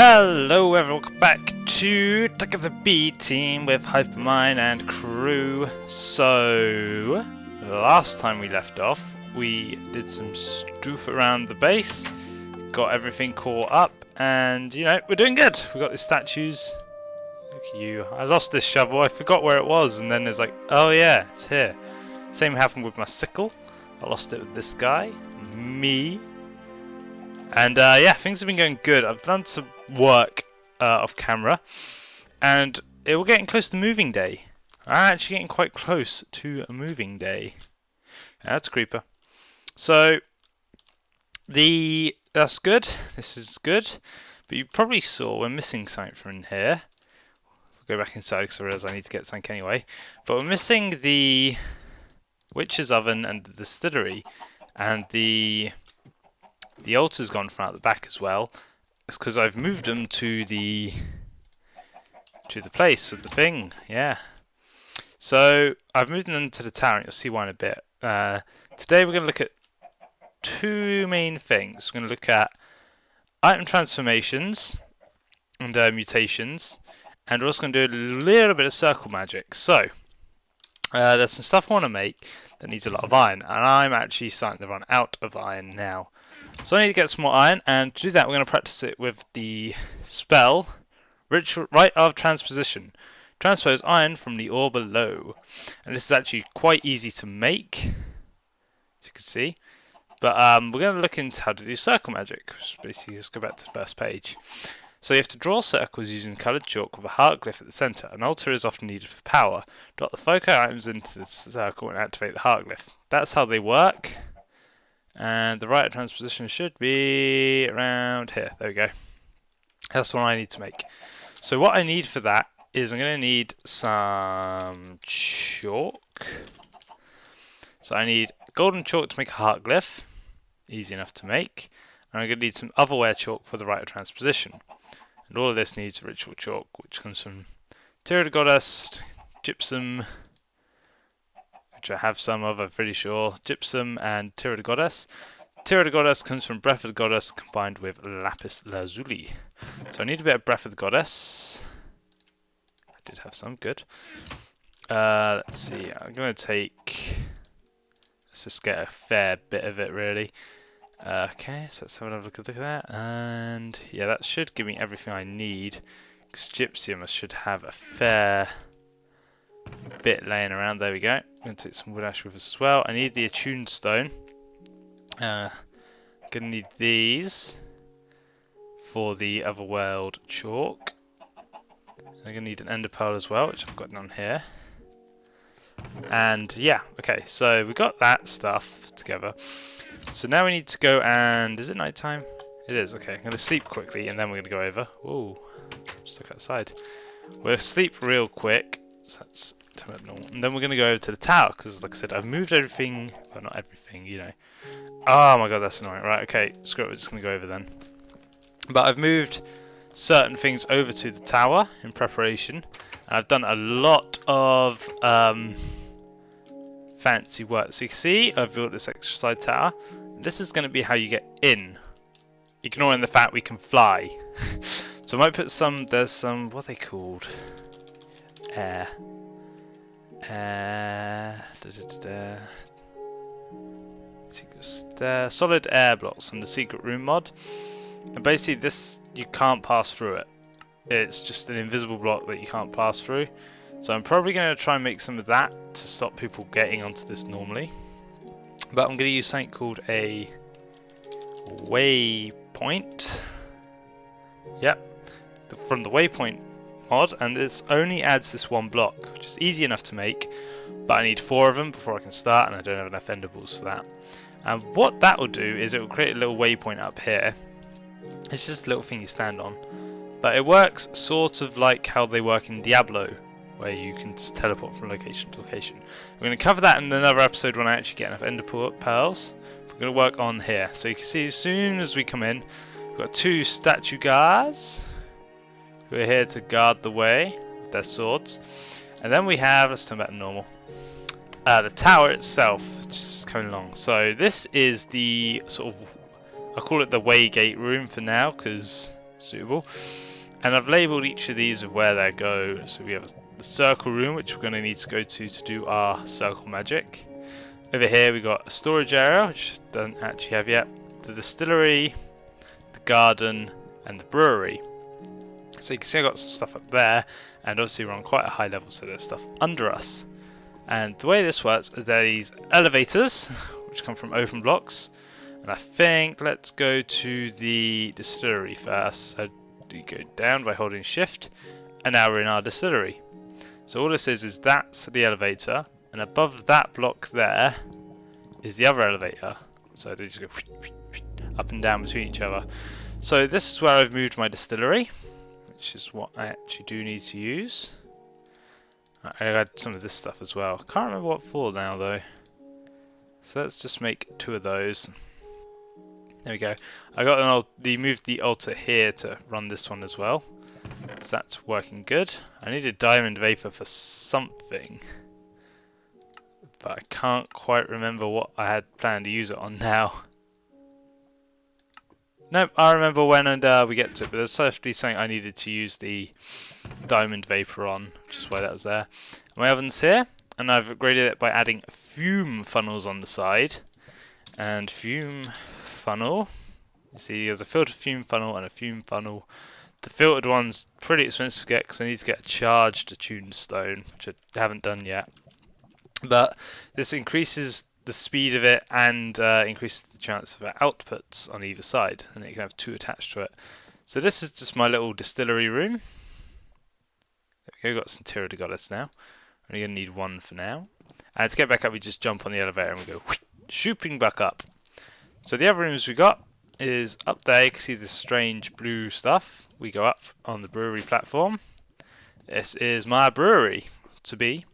Hello everyone, welcome back to Attack of the B Team with Hypermine and crew. So, last time we left off, we did some stuff around the base, got everything caught up, and you know, we're doing good. We got the statues. Look at you. I lost this shovel, I forgot where it was, and then it's like, oh yeah, it's here. Same happened with my sickle. I lost it with this guy. Me. And yeah, things have been going good. I've done some work off camera, and we're getting close to moving day. I'm actually getting quite close to a moving day. That's a creeper. So that's good. This is good. But you probably saw we're missing something from here. We'll go back inside because I realise I need to get something anyway. But we're missing the witch's oven and the distillery, and the altar's gone from out the back as well. It's because I've moved them to the place of the thing. Yeah. So I've moved them to the tower, and you'll see why in a bit. Today we're going to look at two main things. We're going to look at item transformations and mutations, and we're also going to do a little bit of circle magic. So there's some stuff I want to make that needs a lot of iron, and I'm actually starting to run out of iron now. So I need to get some more iron, and to do that we're going to practice it with the spell Ritual Rite of Transposition. Transpose iron from the ore below. And this is actually quite easy to make, as you can see. But we're going to look into how to do circle magic. Basically, let's go back to the first page. So you have to draw circles using coloured chalk with a heart glyph at the centre. An altar is often needed for power. Drop the foci items into the circle and activate the heart glyph. That's how they work. And the rite of transposition should be around here. There we go. That's what I need to make. So what I need for that is I'm going to need some chalk. So I need golden chalk to make a heart glyph. Easy enough to make. And I'm going to need some otherware chalk for the rite of transposition. And all of this needs ritual chalk, which comes from Tear of the Goddess, gypsum, which I have some of, I'm pretty sure. Gypsum and Tear of the Goddess. Tear of the Goddess comes from Breath of the Goddess combined with Lapis Lazuli. So I need a bit of Breath of the Goddess. I did have some, good. Let's see, I'm going to take... Let's just get a fair bit of it, really. Okay, so let's have a look at that. And yeah, that should give me everything I need. Because gypsum, I should have a fair bit laying around. There we go. I'm going to take some wood ash with us as well. I need the attuned stone. I'm going to need these for the otherworld chalk. I'm going to need an ender pearl as well, which I've got down here. And yeah, okay, so we got that stuff together. So now we need to go and... Is it night time? It is, okay. I'm going to sleep quickly and then we're going to go over. Ooh, stuck outside. We'll sleep real quick. So that's normal. And then we're going to go over to the tower, because like I said, I've moved everything, well not everything, you know. Oh my god, that's annoying. Right, okay, screw it, we're just going to go over then. But I've moved certain things over to the tower in preparation, and I've done a lot of fancy work. So you can see, I've built this extra side tower. This is going to be how you get in, ignoring the fact we can fly. So I might put some, there's some, what are they called? Air. Solid air blocks from the secret room mod, and basically this, you can't pass through it. It's just an invisible block that you can't pass through. So I'm probably going to try and make some of that to stop people getting onto this normally. But I'm going to use something called a waypoint. Yep, from the waypoint mod, and this only adds this one block, which is easy enough to make, but I need 4 of them before I can start, and I don't have enough enderballs for that. And what that will do is it will create a little waypoint up here. It's just a little thing you stand on, but it works sort of like how they work in Diablo, where you can just teleport from location to location. We're going to cover that in another episode when I actually get enough ender pearls. We're going to work on here. So you can see as soon as we come in, we've got 2 statue guards who are here to guard the way with their swords. And then we have, let's turn back to normal, the tower itself, just coming along. So this is the sort of, I call it the waygate room for now, because suitable. And I've labelled each of these of where they go. So we have the circle room, which we're going to need to go to do our circle magic. Over here we got a storage area, which I don't actually have yet. The distillery, the garden, and the brewery. So you can see I've got some stuff up there, and obviously we're on quite a high level, so there's stuff under us. And the way this works is there are these elevators, which come from open blocks. And I think let's go to the distillery first. So you go down by holding shift, and now we're in our distillery. So all this is that's the elevator, and above that block there is the other elevator. So they just go up and down between each other. So this is where I've moved my distillery, which is what I actually do need to use. I had some of this stuff as well. Can't remember what for now though. So let's just make 2 of those. There we go. I got moved the altar here to run this one as well. So that's working good. I need a diamond vapor for something, but I can't quite remember what I had planned to use it on now. Nope, I remember when we get to it, but there's certainly something I needed to use the diamond vapor on, which is why that was there. My oven's here, and I've upgraded it by adding fume funnels on the side. And fume funnel, you see there's a filtered fume funnel and a fume funnel. The filtered one's pretty expensive to get because I need to get a charged attuned stone, which I haven't done yet. But this increases the speed of it and increases the chance of outputs on either side, and it can have 2 attached to it. So this is just my little distillery room. There we go, got some Tira de Goddess now. We're only going to need 1 for now. And to get back up we just jump on the elevator and we go shooting back up. So the other rooms we got is up there. You can see this strange blue stuff. We go up on the brewery platform. This is my brewery to be.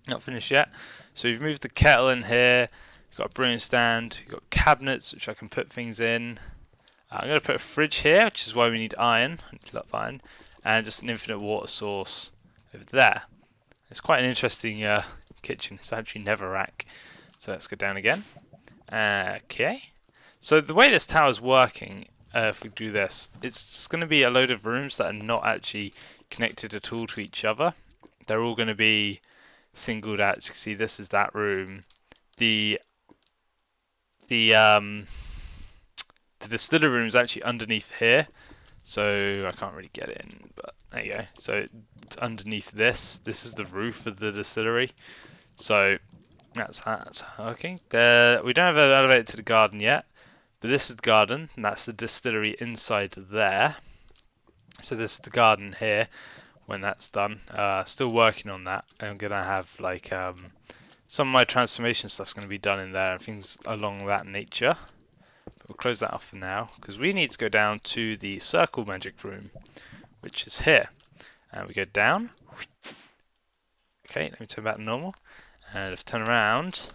Not finished yet. So we've moved the kettle in here. You've got a brewing stand. You've got cabinets which I can put things in. I'm going to put a fridge here, which is why we need iron. I need to love iron. And just an infinite water source over there. It's quite an interesting kitchen. It's actually never rack. So let's go down again. Okay. So the way this tower is working, if we do this, it's going to be a load of rooms that are not actually connected at all to each other. They're all going to be singled out. As you can see, this is that room. The distillery room is actually underneath here, so I can't really get in, but there you go. So it's underneath this. This is the roof of the distillery. So that's working. We don't have an elevator to the garden yet, but this is the garden, and that's the distillery inside there. So this is the garden here. When that's done, still working on that. I'm gonna have like some of my transformation stuff's gonna be done in there and things along that nature. But we'll close that off for now because we need to go down to the circle magic room, which is here. And we go down. Okay, let me turn back to normal. And if I turn around,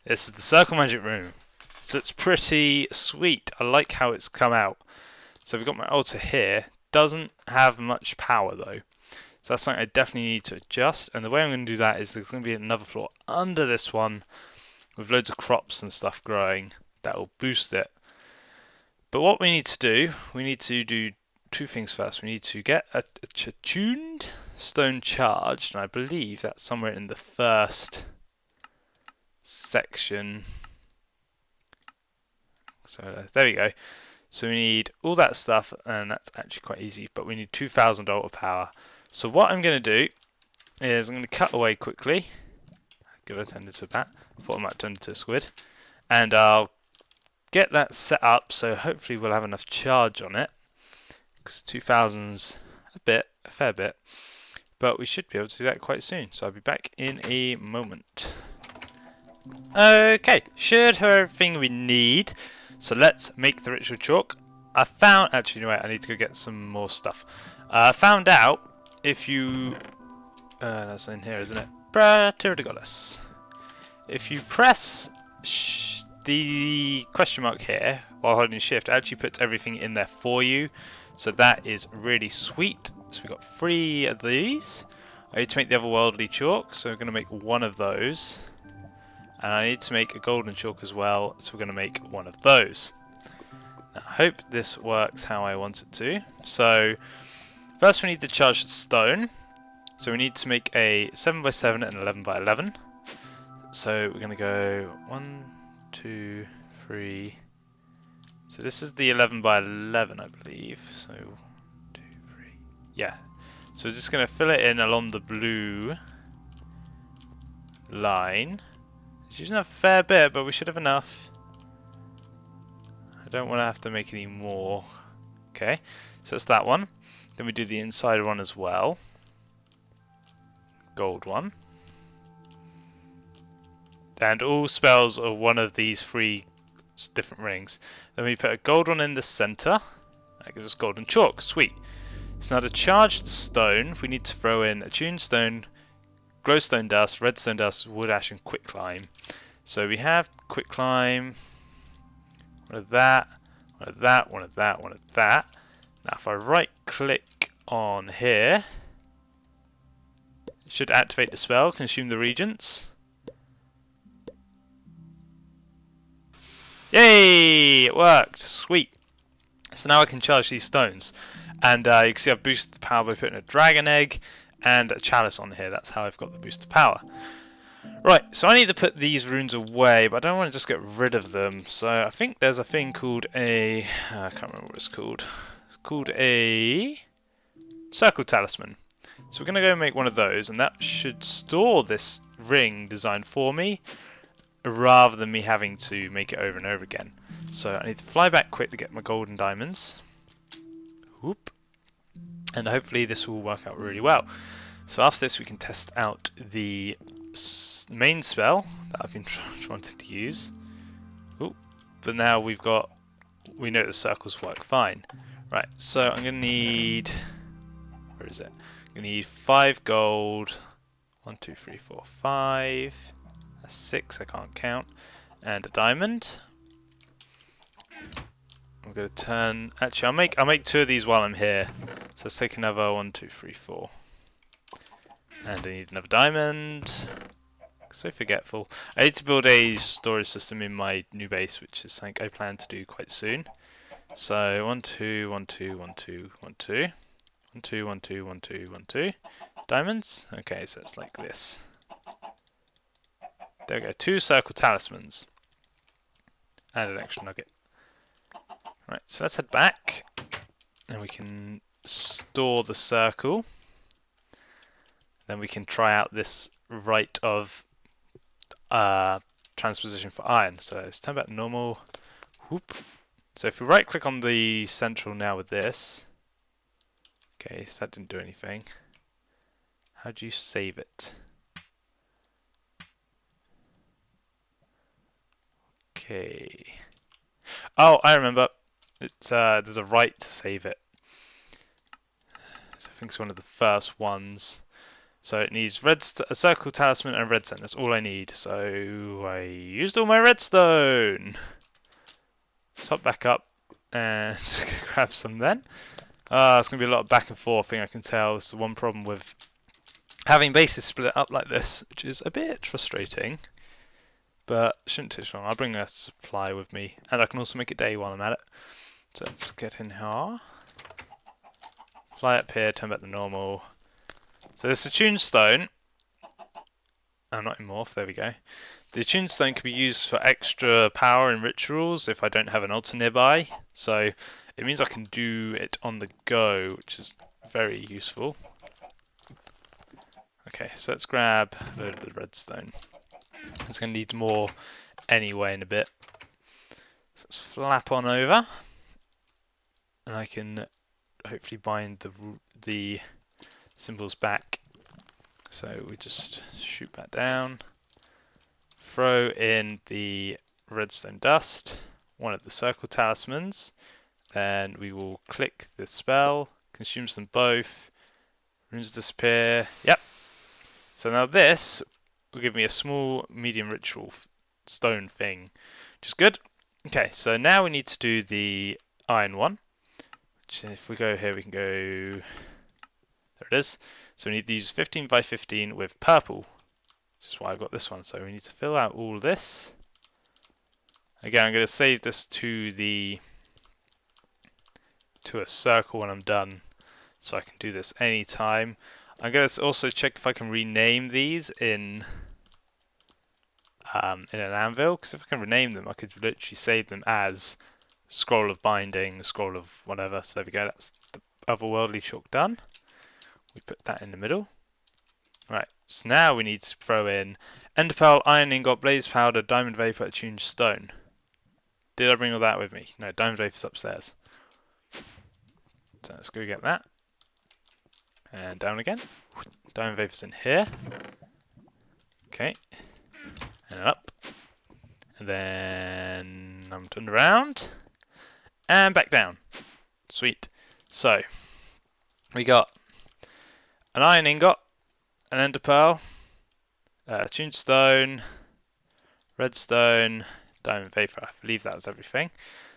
this is the circle magic room. So it's pretty sweet. I like how it's come out. So we've got my altar here. Doesn't have much power though. So that's something I definitely need to adjust. And the way I'm going to do that is there's going to be another floor under this one with loads of crops and stuff growing that will boost it. But what we need to do 2 things first. We need to get a tuned stone charged, and I believe that's somewhere in the first section. So there we go. So we need all that stuff, and that's actually quite easy, but we need 2,000 altar power. So what I'm going to do is I'm going to cut away quickly. Good, I turned into a bat. Thought I might turn into a squid. And I'll get that set up, so hopefully we'll have enough charge on it. Because 2,000's a fair bit. But we should be able to do that quite soon. So I'll be back in a moment. Okay, should have everything we need. So let's make the ritual chalk. I found, actually no wait, I need to go get some more stuff. I found out if you, that's in here isn't it? Tira de Goddess. If you press the question mark here while holding shift, it actually puts everything in there for you. So that is really sweet. So we've got 3 of these. I need to make the otherworldly chalk, so we're going to make 1 of those. And I need to make a golden chalk as well, so we're going to make 1 of those. I hope this works how I want it to. So first we need to charge the stone. So we need to make a 7x7 and 11x11. So we're going to go 1, 2, 3. So this is the 11x11, I believe. So 1, 2, 3. Yeah. So we're just going to fill it in along the blue line. It's using a fair bit, but we should have enough. I don't want to have to make any more. Okay, so that's that one. Then we do the inside one as well. Gold one. And all spells are one of these 3 different rings. Then we put a gold one in the center. That gives us golden chalk. Sweet. So now to charge the stone, we need to throw in a tuned stone, glowstone dust, redstone dust, wood ash, and quick climb. So we have quick climb. One of that, one of that, one of that, one of that. Now if I right click on here, it should activate the spell, consume the regents. Yay! It worked! Sweet! So now I can charge these stones. And you can see I've boosted the power by putting a dragon egg and a chalice on here. That's how I've got the boosted power. Right, so I need to put these runes away, but I don't want to just get rid of them. So I think there's a thing called a... I can't remember what it's called. It's called a circle talisman. So we're going to go make one of those, and that should store this ring designed for me, rather than me having to make it over and over again. So I need to fly back quick to get my gold and diamonds. Whoop. And hopefully this will work out really well. So after this we can test out the main spell that I've been wanting to use. Ooh, but now we know the circles work fine. Right, so I'm going to need, where is it? I'm going to need 5 gold, 1, 2, 3, 4, 5, that's 6, I can't count, and a diamond. I'm going to turn, actually I'll make 2 of these while I'm here. So let's take another 1, 2, 3, 4. And I need another diamond. So forgetful. I need to build a storage system in my new base, which is something I plan to do quite soon. So 1, 2, 1, 2, 1, 2, 1, 2. 1, 2, 1, 2, 1, 2, 1, 2. Diamonds? Okay, so it's like this. There we go, 2 circle talismans. And an extra nugget. Right, so let's head back. And we can store the circle. Then we can try out this rite of transposition for iron. So let's turn back to normal. Whoop. So if we right click on the central now with this. Okay, so that didn't do anything. How do you save it? Okay. Oh, I remember. It's there's a right to save it. So I think it's one of the first ones. So it needs a circle talisman and redstone. That's all I need. So I used all my redstone. Let's hop back up and grab some then. It's going to be a lot of back and forth thing, I can tell. This is the one problem with having bases split up like this, which is a bit frustrating. But shouldn't take long. I'll bring a supply with me. And I can also make it day while I'm at it. So let's get in here. Fly up here, turn back to normal. So this attuned stone. Oh, not in morph, there we go. The attuned stone can be used for extra power in rituals if I don't have an altar nearby. So it means I can do it on the go, which is very useful. Okay, so let's grab a load of the redstone. It's going to need more anyway in a bit. So let's flap on over. And I can hopefully bind the symbols back. So we just shoot that down. Throw in the redstone dust, one of the circle talismans. Then we will click the spell, consumes them both. Runes disappear. Yep. So now this will give me a small medium ritual stone thing, which is good. Okay, so now we need to do the iron one. Which if we go here, we can go. There it is. So we need to use 15 by 15 with purple, which is why I've got this one. So we need to fill out all this. Again, I'm going to save this to the to a circle when I'm done, so I can do this anytime. I'm going to also check if I can rename these in an anvil, because if I can rename them, I could literally save them as scroll of binding, scroll of whatever. So there we go, that's the otherworldly chalk done. We put that in the middle. Right, so now we need to throw in ender pearl, iron ingot, blaze powder, diamond vapor, attuned stone. Did I bring all that with me? No, diamond vapor's upstairs. So let's go get that. And down again. Diamond vapor's in here. Okay. And up. And then I'm turned around. And back down. Sweet. So, we got an iron ingot, an ender pearl, attuned stone, redstone, diamond vapor. I believe that was everything.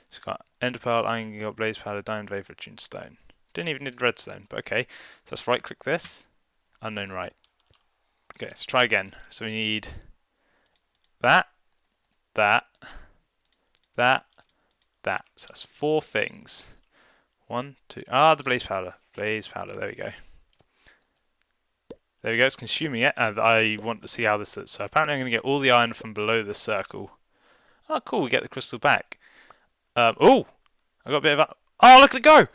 So we've got ender pearl, iron ingot, blaze powder, diamond vapor, attuned stone. Didn't even need redstone, but okay. So let's right click this. Unknown right. Okay, let's try again. So we need that, that, that, that. So that's 4 things. 1, 2. The blaze powder. Blaze powder. There we go. There we go. It's consuming it, and I want to see how this looks. So apparently I'm going to get all the iron from below the circle. Oh, cool. We get the crystal back. Oh! I got a bit of... Oh, look at it go!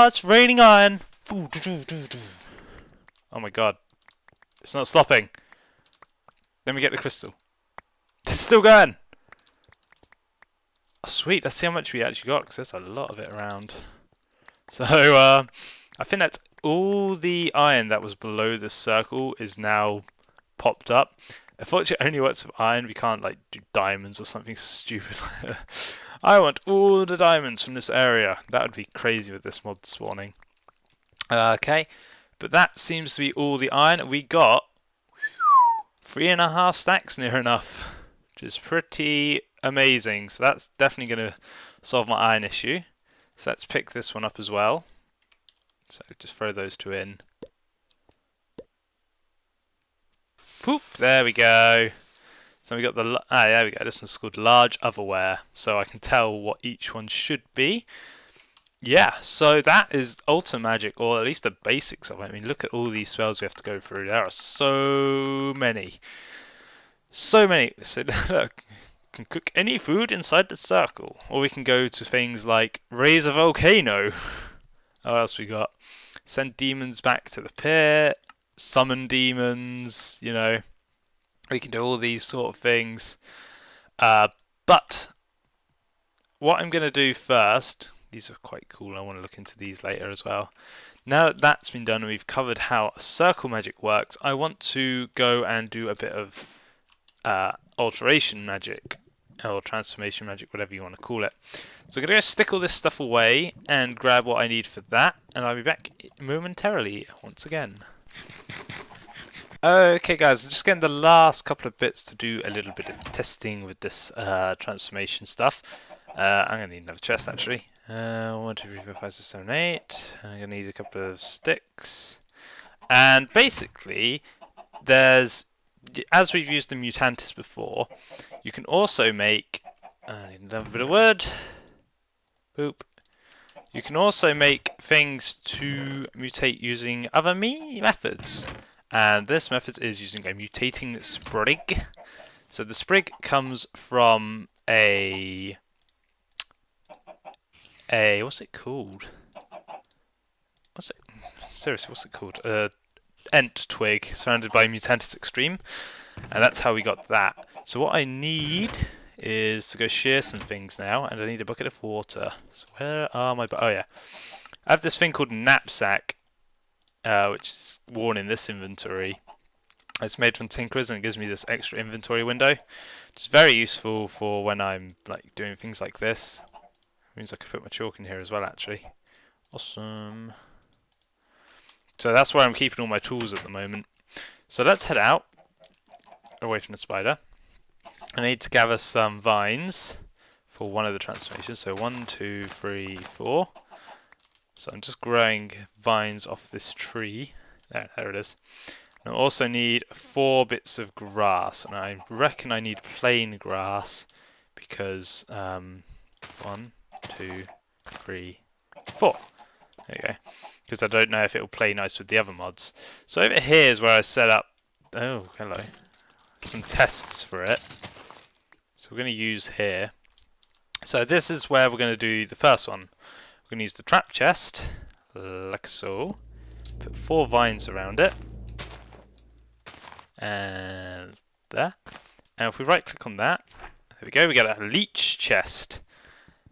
It's raining iron. Oh my god. It's not stopping. Then we get the crystal. It's still going! Oh, sweet. Let's see how much we actually got, because there's a lot of it around. So, I think that's all the iron that was below the circle is now popped up. Unfortunately, it only works with iron. We can't, like, do diamonds or something stupid. I want all the diamonds from this area. That would be crazy with this mod spawning. Okay, but that seems to be all the iron. We got 3.5 stacks near enough, which is pretty amazing. So that's definitely going to solve my iron issue. So let's pick this one up as well. So just throw those 2 in. Poop, there we go. So we got the, there we go, this one's called large otherware. So I can tell what each one should be. Yeah, so that is Ultra Magic, or at least the basics of it. I mean, look at all these spells we have to go through. There are so many. So many. So look, can cook any food inside the circle. Or we can go to things like raise a volcano. What else we got? Send demons back to the pit. Summon demons, you know. We can do all these sort of things. But what I'm going to do first, these are quite cool, I want to look into these later as well. Now that that's been done and we've covered how circle magic works, I want to go and do a bit of alteration magic, or transformation magic, whatever you want to call it. So I'm going to go stick all this stuff away and grab what I need for that, and I'll be back momentarily once again. Okay guys, I'm just getting the last couple of bits to do a little bit of testing with this transformation stuff. I'm going to need another chest actually. 1, 2, 3, 4, 5, 6, 7, 8. I'm going to need a couple of sticks. And basically, there's, as we've used the Mutations before, you can also make, I need another bit of wood. Boop. You can also make things to mutate using other methods. And this method is using a mutating sprig. So the sprig comes from a what's it called? Seriously, what's it called? Ent twig surrounded by Mutatis Extreme, and that's how we got that. So what I need is to go shear some things now, and I need a bucket of water. So where are my? Oh yeah, I have this thing called knapsack. Which is worn in this inventory. It's made from Tinkerers and it gives me this extra inventory window. It's very useful for when I'm like doing things like this. It means I can put my chalk in here as well actually. Awesome. So that's where I'm keeping all my tools at the moment. So let's head out, away from the spider. I need to gather some vines for one of the transformations. So 1, 2, 3, 4. So I'm just growing vines off this tree. There it is. And I also need 4 bits of grass, and I reckon I need plain grass because 1, 2, 3, 4. There you go. Because I don't know if it will play nice with the other mods. So over here is where I set up, oh, hello, some tests for it. So we're going to use here. So this is where we're going to do the first one. We're going to use the trap chest, like so. Put 4 vines around it. And there. And if we right click on that, there we go, we get a leech chest.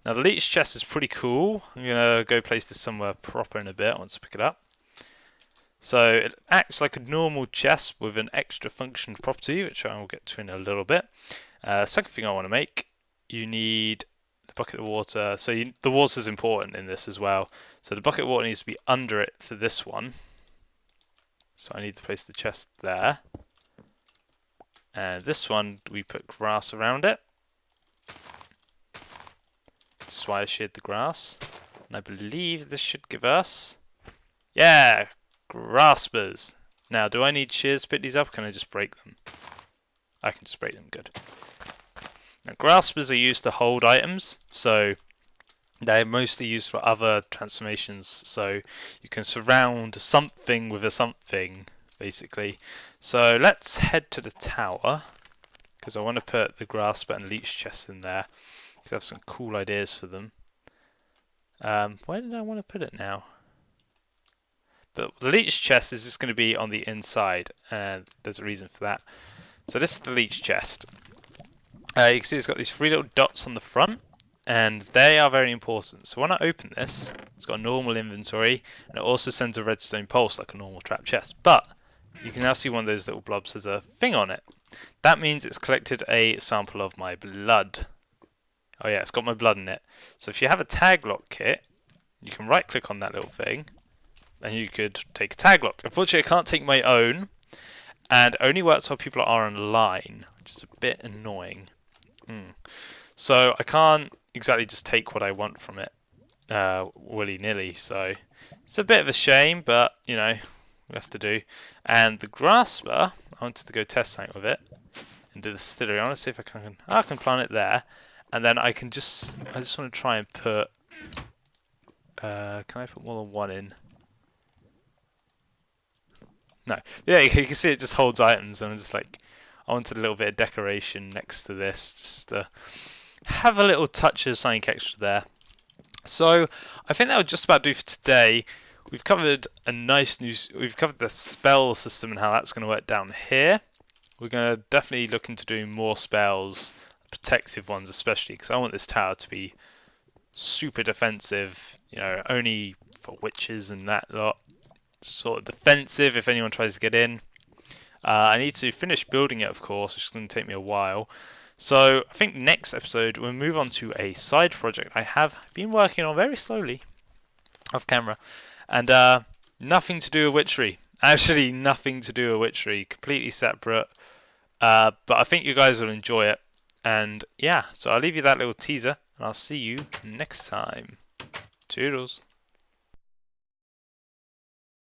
Now the leech chest is pretty cool. I'm going to go place this somewhere proper in a bit once I pick it up. So it acts like a normal chest with an extra function property, which I will get to in a little bit. Second thing I want to make, you need the bucket of water. So the water is important in this as well. So the bucket of water needs to be under it for this one. So I need to place the chest there. And this one, we put grass around it. Which is why I sheared the grass. And I believe this should give us... yeah! Graspers. Now, do I need shears to pick these up? Or can I just break them? I can just break them, good. Now, graspers are used to hold items, so they're mostly used for other transformations. So you can surround something with a something, basically. So let's head to the tower, because I want to put the grasper and leech chest in there, because I have some cool ideas for them. Where did I want to put it now? But the leech chest is just going to be on the inside, and there's a reason for that. So this is the leech chest. You can see it's got these 3 little dots on the front, and they are very important. So when I open this, it's got a normal inventory, and it also sends a redstone pulse like a normal trap chest. But you can now see one of those little blobs has a thing on it. That means it's collected a sample of my blood. Oh yeah, it's got my blood in it. So if you have a tag lock kit, you can right click on that little thing, and you could take a tag lock. Unfortunately, I can't take my own, and it only works while people are online, which is a bit annoying. So I can't exactly just take what I want from it willy-nilly, so it's a bit of a shame, but, you know, we have to do. And the grasper, I wanted to go test something with it, and do the distillery. I want to see if I can plant it there, and then I just want to try and put, can I put more than 1 in? No. Yeah, you can see it just holds items, and I'm just like, I wanted a little bit of decoration next to this, just to have a little touch of something extra there. So, I think that would just about do for today. We've covered we've covered the spell system and how that's going to work down here. We're going to definitely look into doing more spells, protective ones especially, because I want this tower to be super defensive, you know, only for witches and that lot. Sort of defensive if anyone tries to get in. I need to finish building it, of course, which is going to take me a while. So I think next episode we'll move on to a side project I have been working on very slowly off camera, and nothing to do with witchery. Actually, nothing to do with witchery, completely separate. But I think you guys will enjoy it. And yeah, so I'll leave you that little teaser, and I'll see you next time. Toodles.